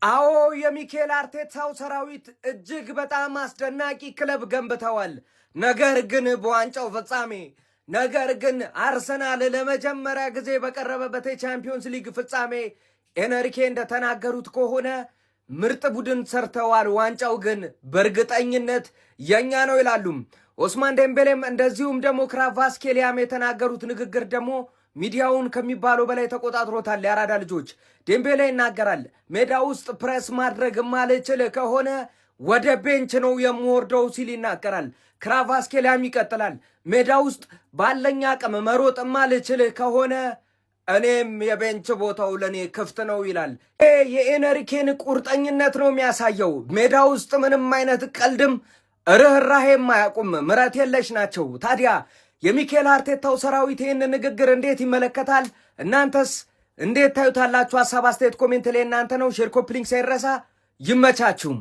አዎ የሚኬል አርቴታው ሰራዊት እጅግ በጣም አስደናቂ ክለብ ገንብተዋል። ነገር ግን በዋንጫው ፍጻሜ አርሰናል ለመጀመሪያ ጊዜ በቀረበበት የቻምፒዮንስ ሊግ ፍጻሜ ኤነሪኬ እንደተናገሩት ከሆነ ምርጥ ቡድን ሰርተዋል፣ ዋንጫው ግን በእርግጠኝነት የኛ ነው ይላሉ። ኦስማን ዴምቤሌም እንደዚሁም ደግሞ ክቫራትስኬሊያም የተናገሩት ንግግር ደግሞ ሚዲያውን ከሚባለው በላይ ተቆጣጥሮታል። ያራዳ ልጆች ዴምቤሌ ይናገራል። ሜዳ ውስጥ ፕሬስ ማድረግ ማልችል ከሆነ ወደ ቤንች ነው የምወርደው ሲል ይናገራል። ክቫራትስኬሊያም ይቀጥላል። ሜዳ ውስጥ ባለኛ አቅም መሮጥ ማልችል ከሆነ እኔም የቤንች ቦታው ለኔ ክፍት ነው ይላል። የኤነሪኬን ቁርጠኝነት ነው የሚያሳየው። ሜዳ ውስጥ ምንም አይነት ቀልድም ርህራሄም አያውቁም፣ ምረት የለሽ ናቸው። ታዲያ የሚኬል አርቴታው ሰራዊት ይህን ንግግር እንዴት ይመለከታል? እናንተስ እንዴት ታዩታላችሁ? ሀሳብ አስተያየት ኮሜንት ላይ እናንተ ነው። ሼር ኮፕሊንግ ሳይረሳ። ይመቻችሁም።